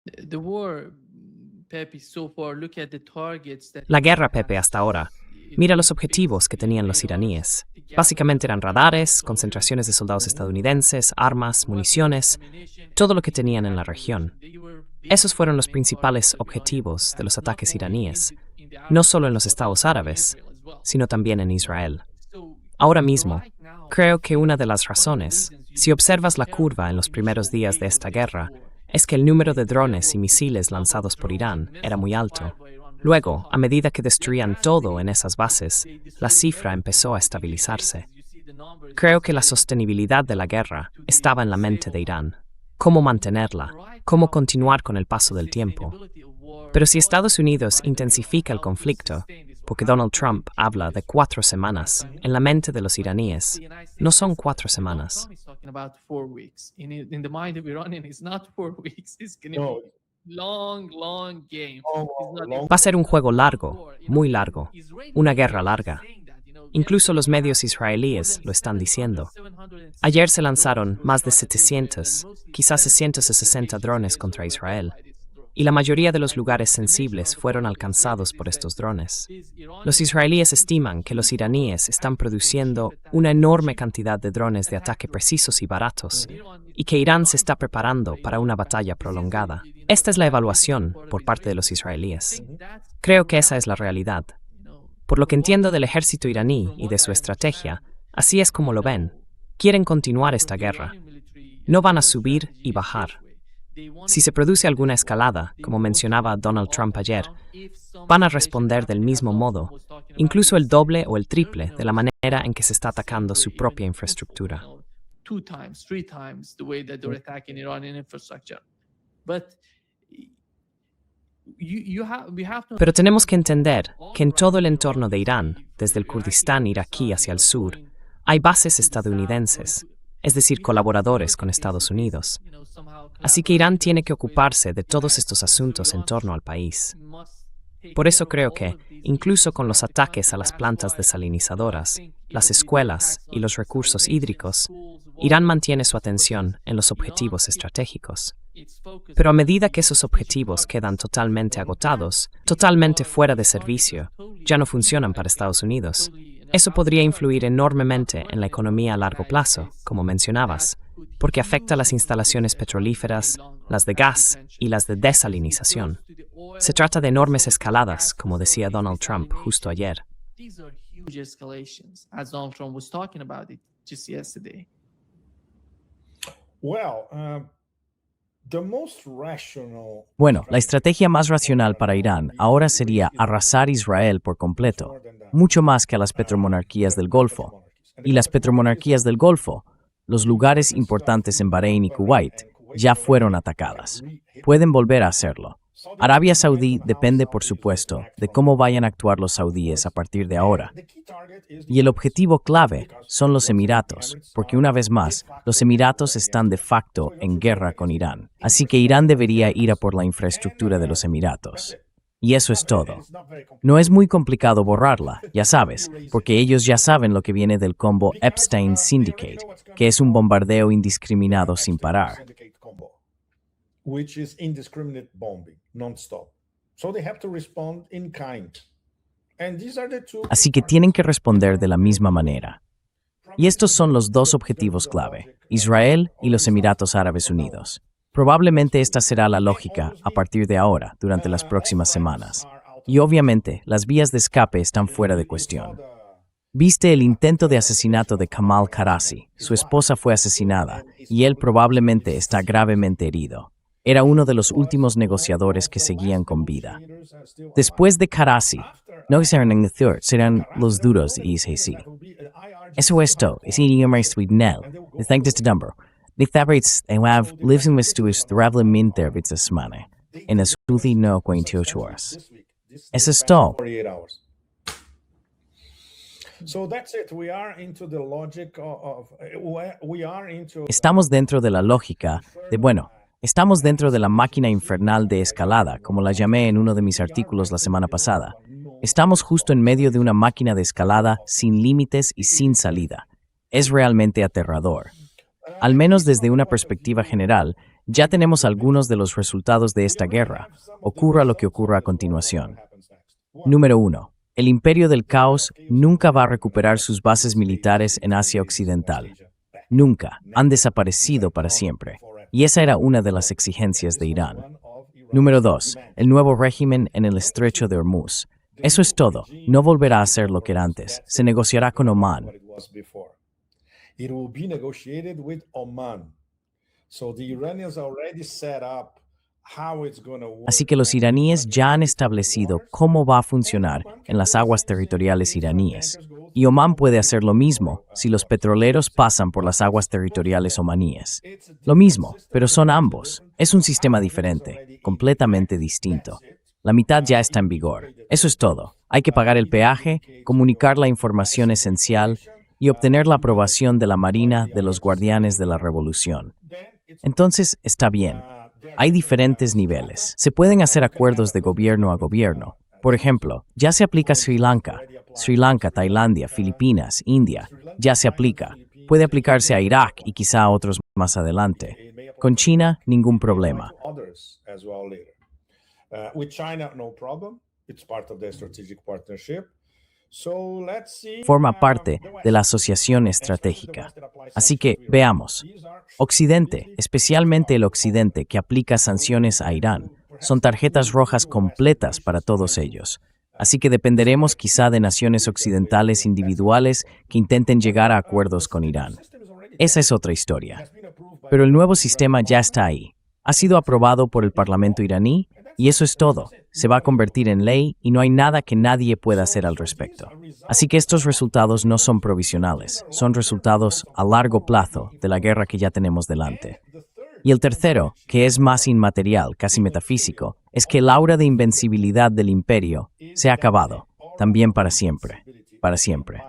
The war, Pepe, so far, look at the targets that La guerra, Iran Pepe, has. hasta ahora. Mira los objetivos que tenían los iraníes. Básicamente eran radares, concentraciones de soldados estadounidenses, armas, municiones, todo lo que tenían en la región. Esos fueron los principales objetivos de los ataques iraníes, no solo en los estados árabes, sino también en Israel. Ahora mismo, creo que una de las razones, si observas la curva en los primeros días de esta guerra, es que el número de drones y misiles lanzados por Irán era muy alto. Luego, a medida que destruían todo en esas bases, la cifra empezó a estabilizarse. Creo que la sostenibilidad de la guerra estaba en la mente de Irán. Cómo mantenerla, cómo continuar con el paso del tiempo. Pero si Estados Unidos intensifica el conflicto, porque Donald Trump habla de 4 semanas, en la mente de los iraníes, no son 4 semanas. Va a ser un juego largo, muy largo, una guerra larga. Incluso los medios israelíes lo están diciendo. Ayer se lanzaron más de 700, quizás 660 drones contra Israel, y la mayoría de los lugares sensibles fueron alcanzados por estos drones. Los israelíes estiman que los iraníes están produciendo una enorme cantidad de drones de ataque precisos y baratos, y que Irán se está preparando para una batalla prolongada. Esta es la evaluación por parte de los israelíes. Creo que esa es la realidad. Por lo que entiendo del ejército iraní y de su estrategia, así es como lo ven. Quieren continuar esta guerra. No van a subir y bajar. Si se produce alguna escalada, como mencionaba Donald Trump ayer, van a responder del mismo modo, incluso el doble o el triple de la manera en que se está atacando su propia infraestructura. Pero tenemos que entender que en todo el entorno de Irán, desde el Kurdistán iraquí hacia el sur, hay bases estadounidenses, es decir, colaboradores con Estados Unidos. Así que Irán tiene que ocuparse de todos estos asuntos en torno al país. Por eso creo que, incluso con los ataques a las plantas desalinizadoras, las escuelas y los recursos hídricos, Irán mantiene su atención en los objetivos estratégicos. Pero a medida que esos objetivos quedan totalmente agotados, totalmente fuera de servicio, ya no funcionan para Estados Unidos, eso podría influir enormemente en la economía a largo plazo, como mencionabas, porque afecta las instalaciones petrolíferas, las de gas y las de desalinización. Se trata de enormes escaladas, como decía Donald Trump justo ayer. Bueno, la estrategia más racional para Irán ahora sería arrasar Israel por completo, mucho más que a las petromonarquías del Golfo. Y las petromonarquías del Golfo, los lugares importantes en Bahrein y Kuwait, ya fueron atacadas. Pueden volver a hacerlo. Arabia Saudí depende, por supuesto, de cómo vayan a actuar los saudíes a partir de ahora. Y el objetivo clave son los Emiratos, porque una vez más, los Emiratos están de facto en guerra con Irán. Así que Irán debería ir a por la infraestructura de los Emiratos. Y eso es todo. No es muy complicado borrarla, ya sabes, porque ellos ya saben lo que viene del combo Epstein Syndicate, que es un bombardeo indiscriminado sin parar. Así que tienen que responder de la misma manera. Y estos son los dos objetivos clave, Israel y los Emiratos Árabes Unidos. Probablemente esta será la lógica a partir de ahora, durante las próximas semanas. Y obviamente, las vías de escape están fuera de cuestión. Viste el intento de asesinato de Kamal Karasi. Su esposa fue asesinada y él probablemente está gravemente herido. Era uno de los últimos negociadores que seguían con vida. Después de Karasi, no serán los duros de ICC. Eso es todo. Es Swidnell. De Thabrits en Wav living with Stuis Thravla Minter Vitzasmane. En a Suthi no 48 horas. Eso es todo. Estamos dentro de la lógica de, estamos dentro de la máquina infernal de escalada, como la llamé en uno de mis artículos la semana pasada. Estamos justo en medio de una máquina de escalada sin límites y sin salida. Es realmente aterrador. Al menos desde una perspectiva general, Ya tenemos algunos de los resultados de esta guerra, ocurra lo que ocurra a continuación. Número 1. El Imperio del Caos nunca va a recuperar sus bases militares en Asia Occidental. Nunca. Han desaparecido para siempre. Y esa era una de las exigencias de Irán. Número 2. El nuevo régimen en el Estrecho de Hormuz. Eso es todo. No volverá a ser lo que era antes. Se negociará con Omán. It will be negotiated with Oman. So the Iranians already set up how it's going to work. Así que los iraníes ya han establecido cómo va a funcionar en las aguas territoriales iraníes. Y Omán puede hacer lo mismo si los petroleros pasan por las aguas territoriales omaníes. Lo mismo, pero son ambos. Es un sistema diferente, completamente distinto. La mitad ya está en vigor. Eso es todo. Hay que pagar el peaje, comunicar la información esencial y obtener la aprobación de la Marina de los Guardianes de la Revolución. Entonces, está bien. Hay diferentes niveles. Se pueden hacer acuerdos de gobierno a gobierno. Por ejemplo, ya se aplica a Sri Lanka. Sri Lanka, Tailandia, Filipinas, India. Ya se aplica. Puede aplicarse a Irak y quizá a otros más adelante. Con China, ningún problema. With China, no problem. It's part of the strategic partnership. So let's see. Forma parte de la asociación estratégica. Así que, veamos. Occidente, especialmente el Occidente que aplica sanciones a Irán, son tarjetas rojas completas para todos ellos. Así que dependeremos quizá de naciones occidentales individuales que intenten llegar a acuerdos con Irán. Esa es otra historia. Pero el nuevo sistema ya está ahí. Ha sido aprobado por el Parlamento iraní y eso es todo. Se va a convertir en ley y no hay nada que nadie pueda hacer al respecto. Así que estos resultados no son provisionales, son resultados a largo plazo de la guerra que ya tenemos delante. Y el tercero, que es más inmaterial, casi metafísico, es que el aura de invencibilidad del imperio se ha acabado, también para siempre, para siempre.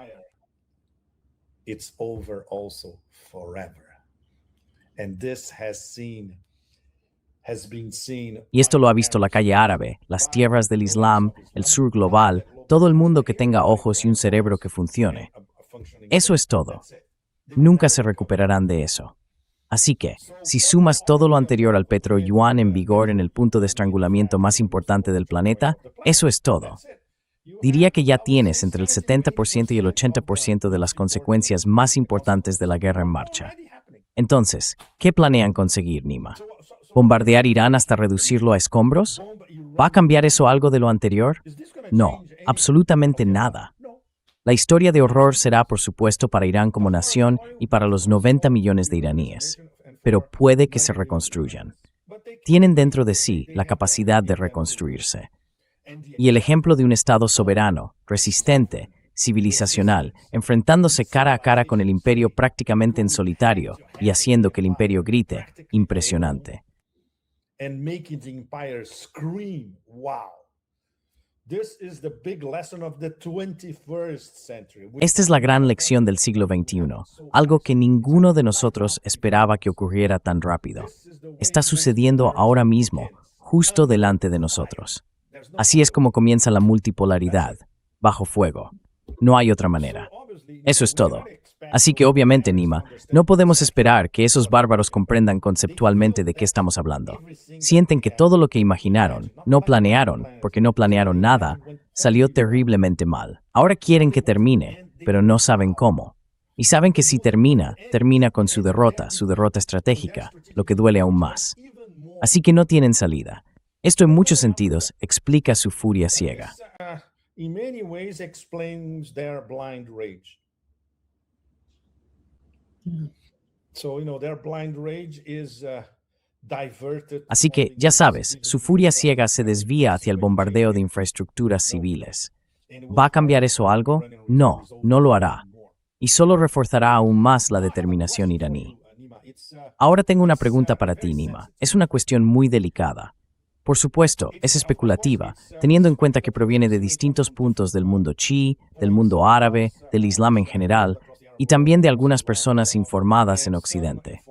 It's over also forever. And this has been seen. Y esto lo ha visto la calle árabe, las tierras del Islam, el sur global, todo el mundo que tenga ojos y un cerebro que funcione. Eso es todo. Nunca se recuperarán de eso. Así que, si sumas todo lo anterior al petroyuan en vigor en el punto de estrangulamiento más importante del planeta, eso es todo. Diría que ya tienes entre el 70% y el 80% de las consecuencias más importantes de la guerra en marcha. Entonces, ¿qué planean conseguir, Nima? ¿Bombardear Irán hasta reducirlo a escombros? ¿Va a cambiar eso algo de lo anterior? No, absolutamente nada. La historia de horror será, por supuesto, para Irán como nación y para los 90 millones de iraníes. Pero puede que se reconstruyan. Tienen dentro de sí la capacidad de reconstruirse. Y el ejemplo de un Estado soberano, resistente, civilizacional, enfrentándose cara a cara con el imperio prácticamente en solitario y haciendo que el imperio grite, impresionante. And making the empire scream, wow. This is the big lesson of the 21st century. Esta es la gran lección del siglo XXI, algo que ninguno de nosotros esperaba que ocurriera tan rápido. Está sucediendo ahora mismo, justo delante de nosotros. Así es como comienza la multipolaridad, bajo fuego. No hay otra manera. Eso es todo. Así que obviamente, Nima, no podemos esperar que esos bárbaros comprendan conceptualmente de qué estamos hablando. Sienten que todo lo que imaginaron, no planearon, porque no planearon nada, salió terriblemente mal. Ahora quieren que termine, pero no saben cómo. Y saben que si termina, termina con su derrota estratégica, lo que duele aún más. Así que no tienen salida. Esto en muchos sentidos explica su furia ciega. In many ways explains their blind rage. So, their blind rage is diverted. Así que, ya sabes, su furia ciega se desvía hacia el bombardeo de infraestructuras civiles. ¿Va a cambiar eso algo? No, no lo hará. Y solo reforzará aún más la determinación iraní. Ahora tengo una pregunta para ti, Nima. Es una cuestión muy delicada. Por supuesto, es especulativa, teniendo en cuenta que proviene de distintos puntos del mundo chií, del mundo árabe, del Islam en general, y también de algunas personas informadas en Occidente.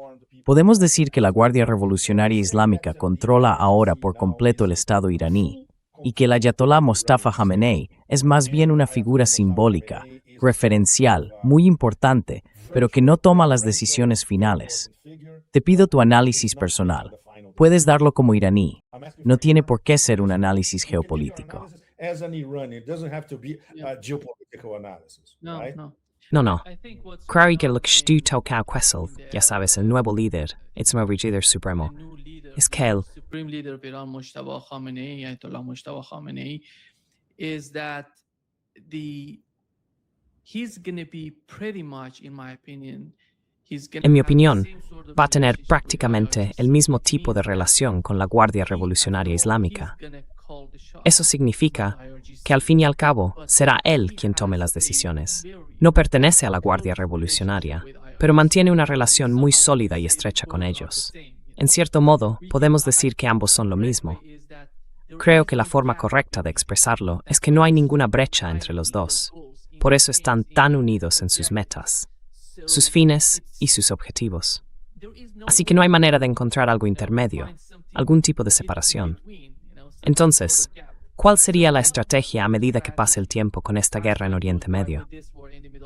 Podemos decir que la Guardia Revolucionaria Islámica controla ahora por completo el Estado iraní, y que el ayatolá Mostafa Jamenei es más bien una figura simbólica, referencial, muy importante, pero que no toma las decisiones finales. Te pido tu análisis personal. Puedes darlo como iraní. No tiene por qué ser un análisis geopolítico. As an Iranian, it doesn't have to be a geopolitical analysis, No, right? no. No. I think what's Creo que lo que estoy tocando ya sabes, el nuevo líder, el nuevo líder supremo, new leader, es que él, supreme leader of Iran, Mojtaba Khamenei, Ayatollah Mojtaba Khamenei, is that he's going to be pretty much, in my opinion, en mi opinión, va a tener prácticamente el mismo tipo de relación con la Guardia Revolucionaria Islámica. Eso significa que al fin y al cabo será él quien tome las decisiones. No pertenece a la Guardia Revolucionaria, pero mantiene una relación muy sólida y estrecha con ellos. En cierto modo, podemos decir que ambos son lo mismo. Creo que la forma correcta de expresarlo es que no hay ninguna brecha entre los dos. Por eso están tan unidos en sus metas, sus fines y sus objetivos. Así que no hay manera de encontrar algo intermedio, algún tipo de separación. Entonces, ¿cuál sería la estrategia a medida que pase el tiempo con esta guerra en Oriente Medio?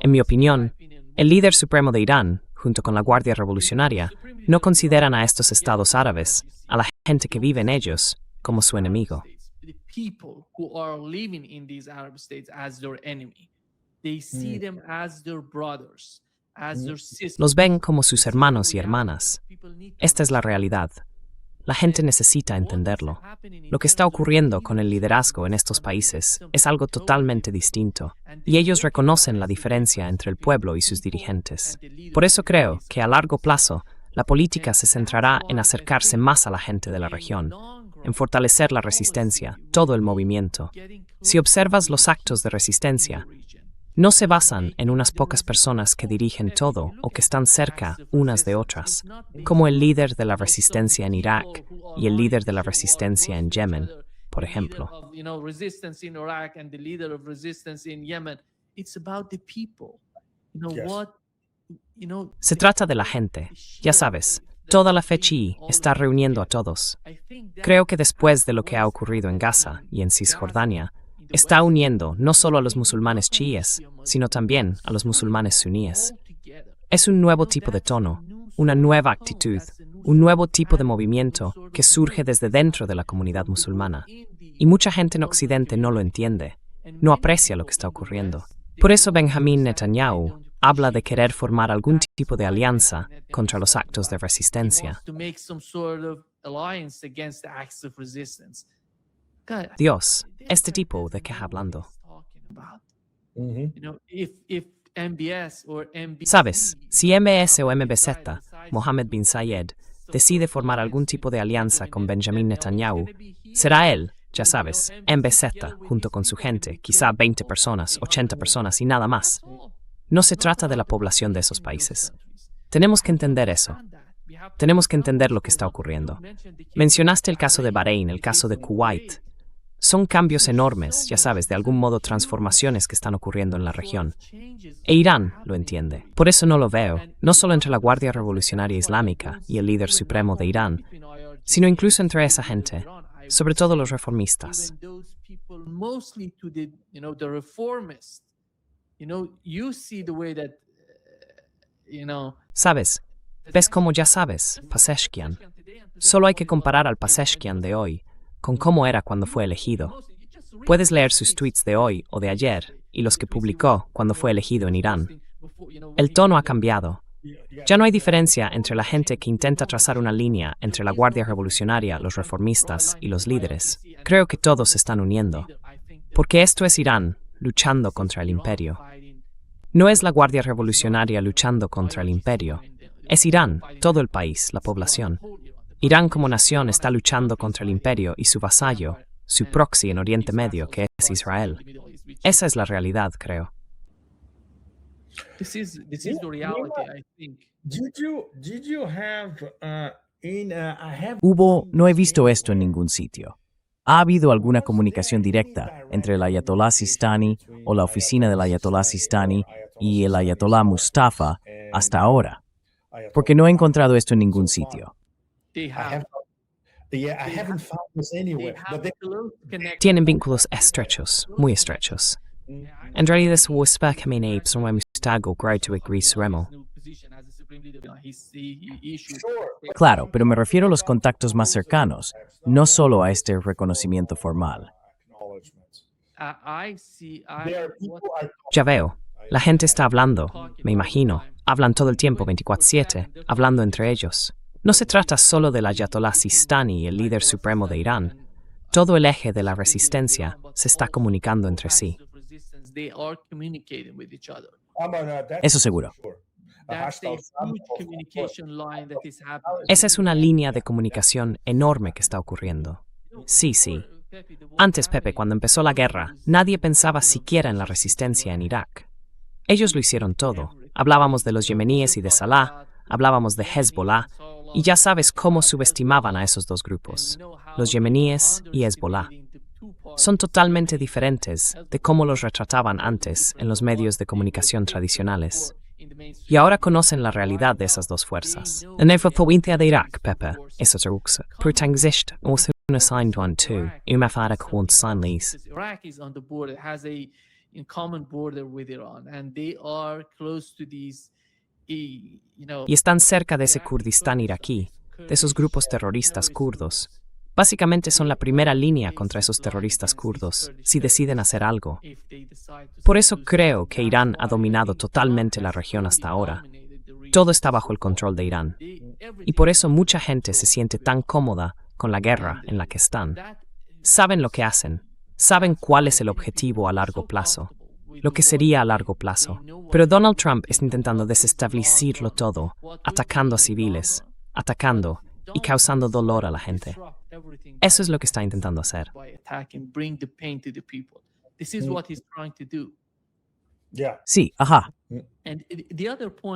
En mi opinión, el líder supremo de Irán, junto con la Guardia Revolucionaria, no consideran a estos estados árabes, a la gente que vive en ellos, como su enemigo. The people who are living in these Arab states as their enemy. They see them as their brothers, as their sisters. Los ven como sus hermanos y hermanas. Esta es la realidad. La gente necesita entenderlo. Lo que está ocurriendo con el liderazgo en estos países es algo totalmente distinto, y ellos reconocen la diferencia entre el pueblo y sus dirigentes. Por eso creo que a largo plazo, la política se centrará en acercarse más a la gente de la región, en fortalecer la resistencia, todo el movimiento. Si observas los actos de resistencia, no se basan en unas pocas personas que dirigen todo o que están cerca unas de otras, como el líder de la resistencia en Irak y el líder de la resistencia en Yemen, por ejemplo. Se trata de la gente, ya sabes. Toda la fe chií está reuniendo a todos. Creo que después de lo que ha ocurrido en Gaza y en Cisjordania, está uniendo no solo a los musulmanes chiíes, sino también a los musulmanes suníes. Es un nuevo tipo de tono, una nueva actitud, un nuevo tipo de movimiento que surge desde dentro de la comunidad musulmana. Y mucha gente en Occidente no lo entiende, no aprecia lo que está ocurriendo. Por eso Benjamin Netanyahu habla de querer formar algún tipo de alianza contra los actos de resistencia. Dios, este tipo de qué hablando. Sabes, si MBS o MBZ, Mohammed bin Zayed, decide formar algún tipo de alianza con Benjamin Netanyahu, será él, ya sabes, MBZ, junto con su gente, quizá 20 personas, 80 personas y nada más. No se trata de la población de esos países. Tenemos que entender eso. Tenemos que entender lo que está ocurriendo. Mencionaste el caso de Bahrein, el caso de Kuwait. Son cambios enormes, ya sabes, de algún modo transformaciones que están ocurriendo en la región. E Irán lo entiende. Por eso no lo veo, no solo entre la Guardia Revolucionaria Islámica y el líder supremo de Irán, sino incluso entre esa gente, sobre todo los reformistas. Sabes, ves como ya sabes, Pezeshkian. Solo hay que comparar al Pezeshkian de hoy con cómo era cuando fue elegido. Puedes leer sus tweets de hoy o de ayer y los que publicó cuando fue elegido en Irán. El tono ha cambiado. Ya no hay diferencia entre la gente que intenta trazar una línea entre la Guardia Revolucionaria, los reformistas y los líderes. Creo que todos se están uniendo. Porque esto es Irán luchando contra el imperio. No es la Guardia Revolucionaria luchando contra el imperio. Es Irán, todo el país, la población. Irán como nación está luchando contra el imperio y su vasallo, su proxy en Oriente Medio, que es Israel. Esa es la realidad, creo. This is the reality, I think. Did you have No he visto esto en ningún sitio. ¿Ha habido alguna comunicación directa entre el Ayatollah Sistani o la oficina del Ayatollah Sistani y el Ayatollah Mustafa hasta ahora? Porque no he encontrado esto en ningún sitio. They have I haven't found this anywhere. But close connection. Tienen vínculos estrechos, muy estrechos. En realidad su whisper ape son mustago grau to gris remo. Claro, pero me refiero a los contactos más cercanos, no solo a este reconocimiento formal. Ya veo. La gente está hablando, me imagino. Hablan todo el tiempo 24/7, hablando entre ellos. No se trata solo del Ayatollah Sistani, el líder supremo de Irán. Todo el eje de la resistencia se está comunicando entre sí. Eso seguro. Esa es una línea de comunicación enorme que está ocurriendo. Sí, sí. Antes, Pepe, cuando empezó la guerra, nadie pensaba siquiera en la resistencia en Irak. Ellos lo hicieron todo. Hablábamos de los yemeníes y de Salah, hablábamos de Hezbollah, y ya sabes cómo subestimaban a esos dos grupos, los yemeníes y Hezbollah. Son totalmente diferentes de cómo los retrataban antes en los medios de comunicación tradicionales. Y ahora conocen la realidad de esas dos fuerzas. En la provincia de Irak, Pepe, eso es Ruxa, protangzist o una signed one too, umafada kwant sanlis. Iraq is on the border, has a in common border with Iran, and they are close to these, you know. Y están cerca de ese Kurdistán iraquí, de esos grupos terroristas kurdos. Básicamente son la primera línea contra esos terroristas kurdos, si deciden hacer algo. Por eso creo que Irán ha dominado totalmente la región hasta ahora. Todo está bajo el control de Irán. Y por eso mucha gente se siente tan cómoda con la guerra en la que están. Saben lo que hacen, saben cuál es el objetivo a largo plazo, lo que sería a largo plazo. Pero Donald Trump está intentando desestabilizarlo todo, atacando a civiles, atacando y causando dolor a la gente. Eso es lo que está intentando hacer. Sí, ajá.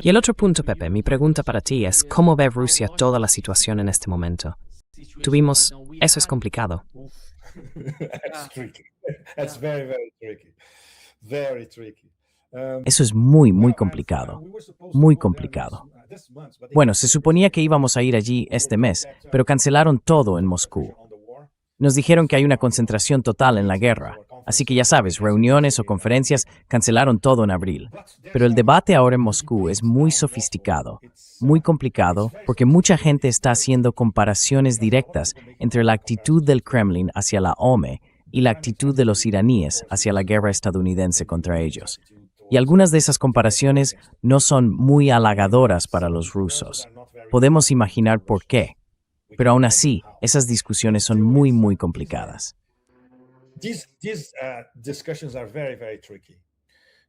Y el otro punto, Pepe, mi pregunta para ti es ¿cómo ve Rusia toda la situación en este momento? Tuvimos... Eso es complicado. Eso es muy, muy complicado. Muy complicado. Bueno, se suponía que íbamos a ir allí este mes, pero cancelaron todo en Moscú. Nos dijeron que hay una concentración total en la guerra, así que ya sabes, reuniones o conferencias cancelaron todo en abril. Pero el debate ahora en Moscú es muy sofisticado, muy complicado, porque mucha gente está haciendo comparaciones directas entre la actitud del Kremlin hacia la OME y la actitud de los iraníes hacia la guerra estadounidense contra ellos. Y algunas de esas comparaciones no son muy halagadoras para los rusos. Podemos imaginar por qué. Pero aún así, esas discusiones son muy, muy complicadas. These discussions are very, very tricky.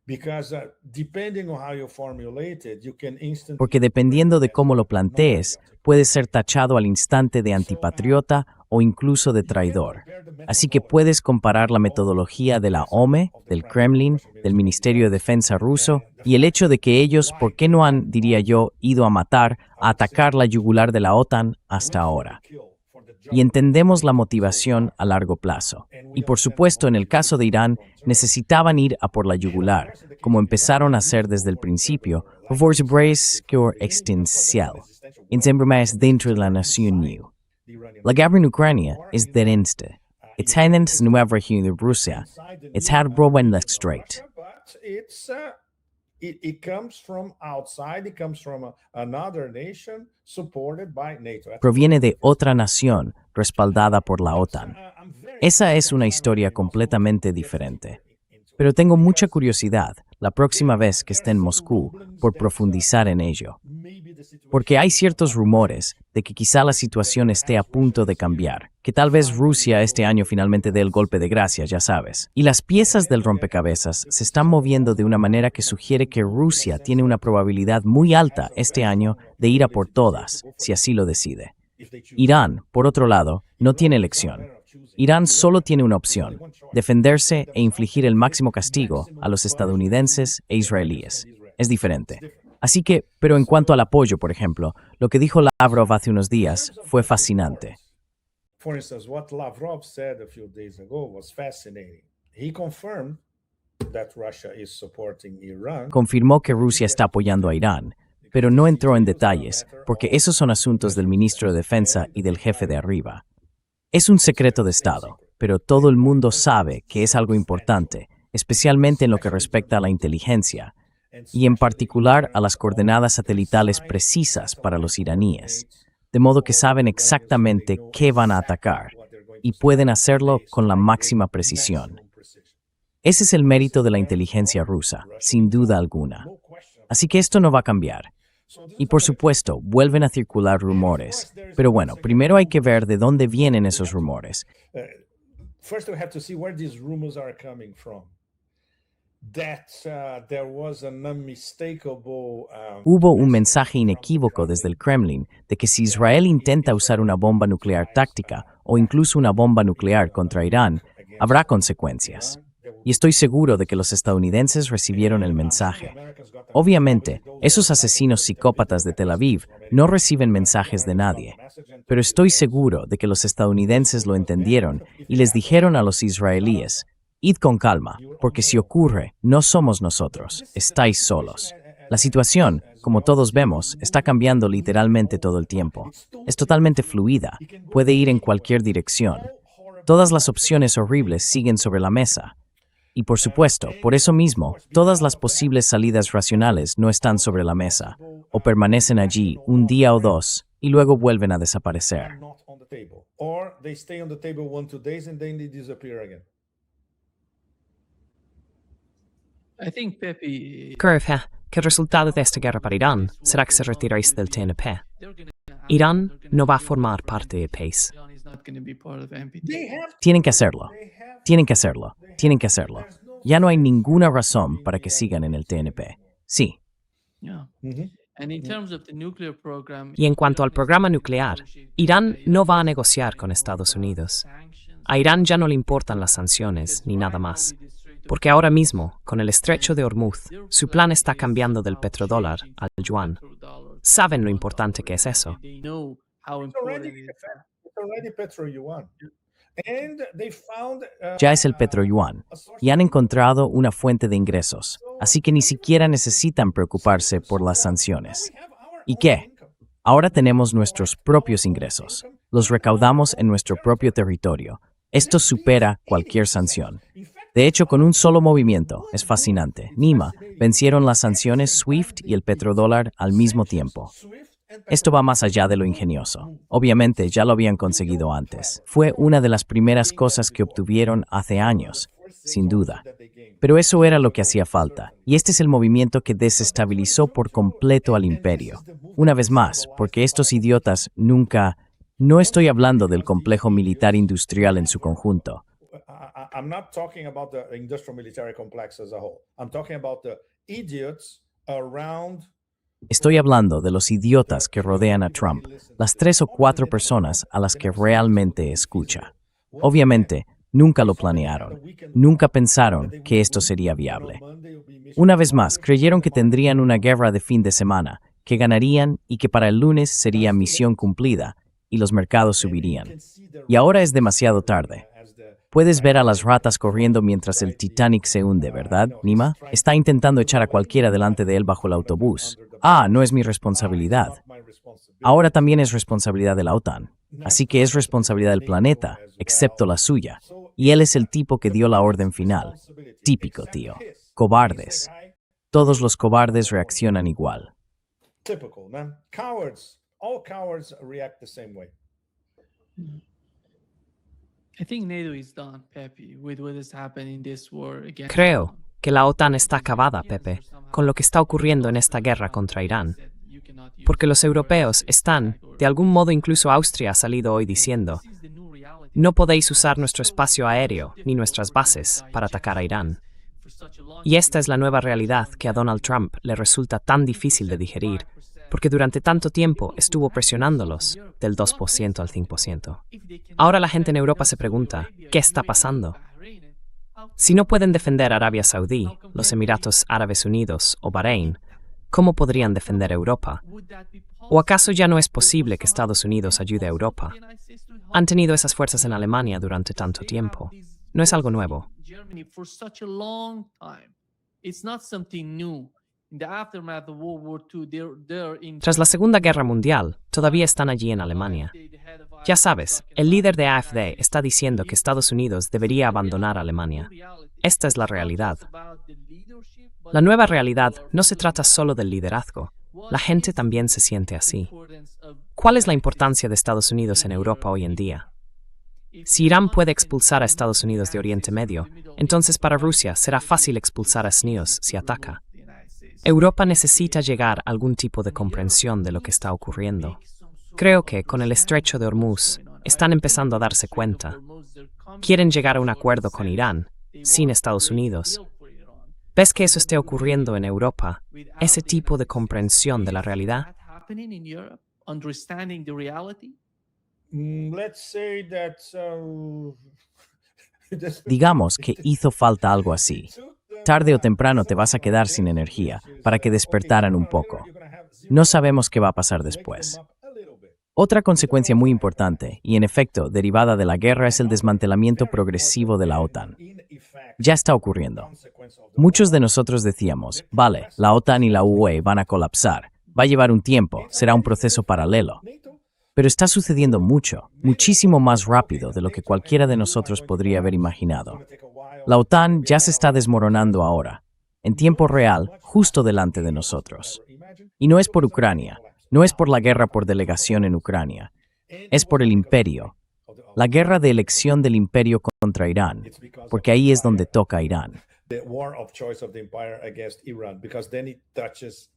Because depending on how you formulate it, you can instantly... Porque dependiendo de cómo lo plantees, puede ser tachado al instante de antipatriota o incluso de traidor. Así que puedes comparar la metodología de la OME, del Kremlin, del Ministerio de Defensa ruso y el hecho de que ellos, ¿por qué no han, diría yo, ido a matar, a atacar la yugular de la OTAN hasta ahora? Y entendemos la motivación a largo plazo. Y por supuesto, en el caso de Irán, necesitaban ir a por la yugular, como empezaron a hacer desde el principio, versus que extinción, más dentro de la nación new. La guerra en Ucrania es denente. It's tenent nueva región de Rusia. It's had broken the strait. It comes from outside, it comes from another nation supported by NATO. Proviene de otra nación respaldada por la OTAN. Esa es una historia completamente diferente. Pero tengo mucha curiosidad la próxima vez que esté en Moscú por profundizar en ello. Porque hay ciertos rumores de que quizá la situación esté a punto de cambiar, que tal vez Rusia este año finalmente dé el golpe de gracia, ya sabes. Y las piezas del rompecabezas se están moviendo de una manera que sugiere que Rusia tiene una probabilidad muy alta este año de ir a por todas, si así lo decide. Irán, por otro lado, no tiene elección. Irán solo tiene una opción, defenderse e infligir el máximo castigo a los estadounidenses e israelíes. Es diferente. Así que, pero en cuanto al apoyo, por ejemplo, lo que dijo Lavrov hace unos días fue fascinante. For instance, what Lavrov said a few days ago was fascinating. He confirmed that Russia is supporting Iran. Confirmó que Rusia está apoyando a Irán, pero no entró en detalles, porque esos son asuntos del ministro de Defensa y del jefe de arriba. Es un secreto de Estado, pero todo el mundo sabe que es algo importante especialmente en lo que respecta a la inteligencia, y en particular a las coordenadas satelitales precisas para los iraníes, de modo que saben exactamente qué van a atacar y pueden hacerlo con la máxima precisión. Ese es el mérito de la inteligencia rusa, sin duda alguna. Así que esto no va a cambiar. Y por supuesto, vuelven a circular rumores. Pero bueno, primero hay que ver de dónde vienen esos rumores. First, we have to see where these rumors are coming from. That there was an unmistakable. Hubo un mensaje inequívoco desde el Kremlin de que si Israel intenta usar una bomba nuclear táctica o incluso una bomba nuclear contra Irán, habrá consecuencias. Y estoy seguro de que los estadounidenses recibieron el mensaje. Obviamente, esos asesinos psicópatas de Tel Aviv no reciben mensajes de nadie, pero estoy seguro de que los estadounidenses lo entendieron y les dijeron a los israelíes: id con calma, porque si ocurre, no somos nosotros, estáis solos. La situación, como todos vemos, está cambiando literalmente todo el tiempo. Es totalmente fluida, puede ir en cualquier dirección. Todas las opciones horribles siguen sobre la mesa. Y por supuesto, por eso mismo, todas las posibles salidas racionales no están sobre la mesa, o permanecen allí un día o dos, y luego vuelven a desaparecer. Creo que el resultado de esta guerra para Irán será que se retiráis del TNP. Irán no va a formar parte del PACE. Tienen que hacerlo. Tienen que hacerlo. Tienen que hacerlo. Ya no hay ninguna razón para que sigan en el TNP. Sí. Y en cuanto al programa nuclear, Irán no va a negociar con Estados Unidos. A Irán ya no le importan las sanciones ni nada más, porque ahora mismo, con el estrecho de Hormuz, su plan está cambiando del petrodólar al yuan. ¿Saben lo importante que es eso? Ya es el petroyuan, y han encontrado una fuente de ingresos, así que ni siquiera necesitan preocuparse por las sanciones. ¿Y qué? Ahora tenemos nuestros propios ingresos. Los recaudamos en nuestro propio territorio. Esto supera cualquier sanción. De hecho, con un solo movimiento, es fascinante. Nima, vencieron las sanciones SWIFT y el petrodólar al mismo tiempo. Esto va más allá de lo ingenioso. Obviamente, ya lo habían conseguido antes. Fue una de las primeras cosas que obtuvieron hace años, sin duda. Pero eso era lo que hacía falta, y este es el movimiento que desestabilizó por completo al imperio. Una vez más, porque estos idiotas nunca... No estoy hablando del complejo militar industrial en su conjunto. I'm not talking about the industrial military complex as a whole. I'm talking about the idiots around. Estoy hablando de los idiotas que rodean a Trump, las 3 o 4 personas a las que realmente escucha. Obviamente, nunca lo planearon, nunca pensaron que esto sería viable. Una vez más, creyeron que tendrían una guerra de fin de semana, que ganarían y que para el lunes sería misión cumplida y los mercados subirían. Y ahora es demasiado tarde. Puedes ver a las ratas corriendo mientras el Titanic se hunde, ¿verdad, Nima? Está intentando echar a cualquiera delante de él bajo el autobús. Ah, no es mi responsabilidad. Ahora también es responsabilidad de la OTAN. Así que es responsabilidad del planeta, excepto la suya. Y él es el tipo que dio la orden final. Típico, tío. Cobardes. Todos los cobardes reaccionan igual. Typical, man. Cowards. All cowards react the same way. Creo que la OTAN está acabada, Pepe, con lo que está ocurriendo en esta guerra contra Irán. Porque los europeos están, de algún modo incluso Austria ha salido hoy diciendo, no podéis usar nuestro espacio aéreo ni nuestras bases para atacar a Irán. Y esta es la nueva realidad que a Donald Trump le resulta tan difícil de digerir, porque durante tanto tiempo estuvo presionándolos del 2% al 5%. Ahora la gente en Europa se pregunta, ¿qué está pasando? Si no pueden defender a Arabia Saudí, los Emiratos Árabes Unidos o Bahrein, ¿cómo podrían defender a Europa? ¿O acaso ya no es posible que Estados Unidos ayude a Europa? Han tenido esas fuerzas en Alemania durante tanto tiempo. No es algo nuevo. Tras la Segunda Guerra Mundial, todavía están allí en Alemania. Ya sabes, el líder de AfD está diciendo que Estados Unidos debería abandonar Alemania. Esta es la realidad. La nueva realidad no se trata solo del liderazgo. La gente también se siente así. ¿Cuál es la importancia de Estados Unidos en Europa hoy en día? Si Irán puede expulsar a Estados Unidos de Oriente Medio, entonces para Rusia será fácil expulsar a SNIOS si ataca. Europa necesita llegar a algún tipo de comprensión de lo que está ocurriendo. Creo que con el estrecho de Hormuz están empezando a darse cuenta. Quieren llegar a un acuerdo con Irán, sin Estados Unidos. ¿Ves que eso esté ocurriendo en Europa? Ese tipo de comprensión de la realidad. Let's say that Digamos que hizo falta algo así. Tarde o temprano te vas a quedar sin energía para que despertaran un poco. No sabemos qué va a pasar después. Otra consecuencia muy importante, y en efecto derivada de la guerra, es el desmantelamiento progresivo de la OTAN. Ya está ocurriendo. Muchos de nosotros decíamos, vale, la OTAN y la UE van a colapsar. Va a llevar un tiempo, será un proceso paralelo. Pero está sucediendo mucho, muchísimo más rápido de lo que cualquiera de nosotros podría haber imaginado. La OTAN ya se está desmoronando ahora, en tiempo real, justo delante de nosotros. Y no es por Ucrania, no es por la guerra por delegación en Ucrania, es por el imperio. La guerra de elección del imperio contra Irán, porque ahí es donde toca a Irán. the war of choice of the empire against Iran, because then it touches.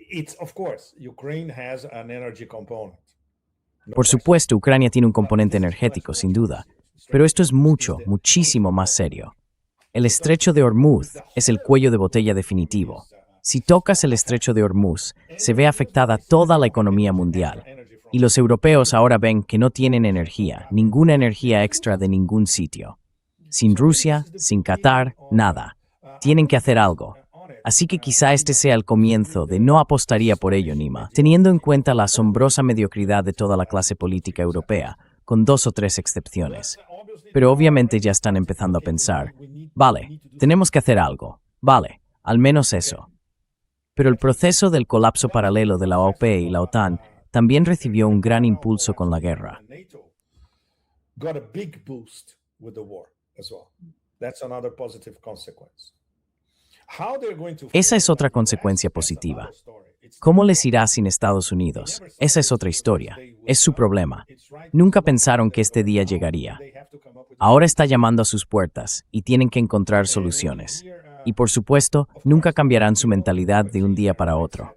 It's, of course, Ukraine has an energy component. Por supuesto, Ucrania tiene un componente energético, sin duda, pero esto es mucho, muchísimo más serio. El estrecho de Hormuz es el cuello de botella definitivo. Si tocas el estrecho de Hormuz, se ve afectada toda la economía mundial. Y los europeos ahora ven que no tienen energía, ninguna energía extra de ningún sitio. Sin Rusia, sin Qatar, nada. Tienen que hacer algo. Así que quizá este sea el comienzo de no apostaría por ello, Nima, teniendo en cuenta la asombrosa mediocridad de toda la clase política europea, con 2 o 3 excepciones. Pero obviamente ya están empezando a pensar, vale, tenemos que hacer algo, vale, al menos eso. Pero el proceso del colapso paralelo de la OPE y la OTAN también recibió un gran impulso con la guerra. Got a big boost with the war as well. That's another positive consequence. How they're going to Esa es otra consecuencia positiva. ¿Cómo les irá sin Estados Unidos? Esa es otra historia. Es su problema. Nunca pensaron que este día llegaría. Ahora está llamando a sus puertas y tienen que encontrar soluciones. Y por supuesto, nunca cambiarán su mentalidad de un día para otro.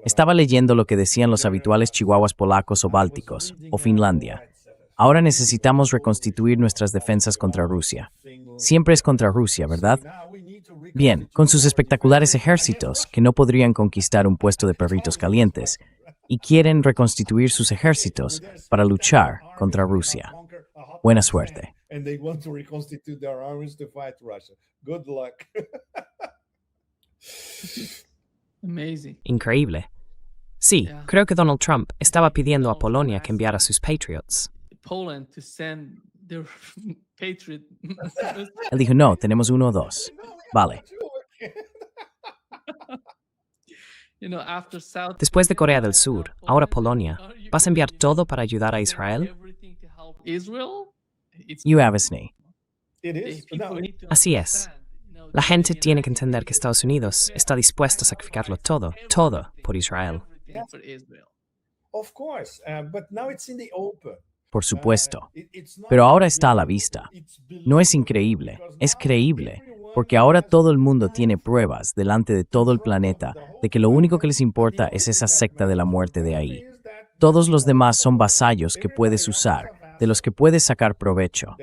Estaba leyendo lo que decían los habituales chihuahuas polacos o bálticos, o Finlandia. Ahora necesitamos reconstituir nuestras defensas contra Rusia. Siempre es contra Rusia, ¿verdad? Bien, con sus espectaculares ejércitos, que no podrían conquistar un puesto de perritos calientes, y quieren reconstituir sus ejércitos para luchar contra Rusia. Buena suerte. And they want to reconstitute their armies to fight Russia. Good luck. Amazing. Increíble. Sí, Yeah. creo que Donald Trump estaba pidiendo a Polonia que enviara sus Patriots. Poland to send their patriot. Él dijo, no, tenemos 1 o 2. Vale. After South Después de Corea del Sur, ahora Polonia, ¿vas a enviar todo para ayudar a Israel? everything to help Israel? It's You have Avesny. It is. people No, need to Así es. understand, La gente tiene que entender que Estados Unidos está dispuesto a sacrificarlo todo, por Israel. everything for Israel. of course, but now it's in the open. Por supuesto. It's not Pero ahora está a la vista. it's No es increíble, es creíble, porque ahora todo el mundo tiene pruebas delante de todo el planeta de que lo único que les importa es esa secta de la muerte de ahí. Todos los demás son vasallos que puedes usar, de los que puedes sacar provecho.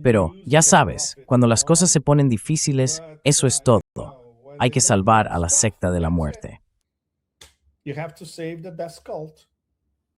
Pero, ya sabes, cuando las cosas se ponen difíciles, eso es todo. Hay que salvar a la secta de la muerte. You have to save the death cult.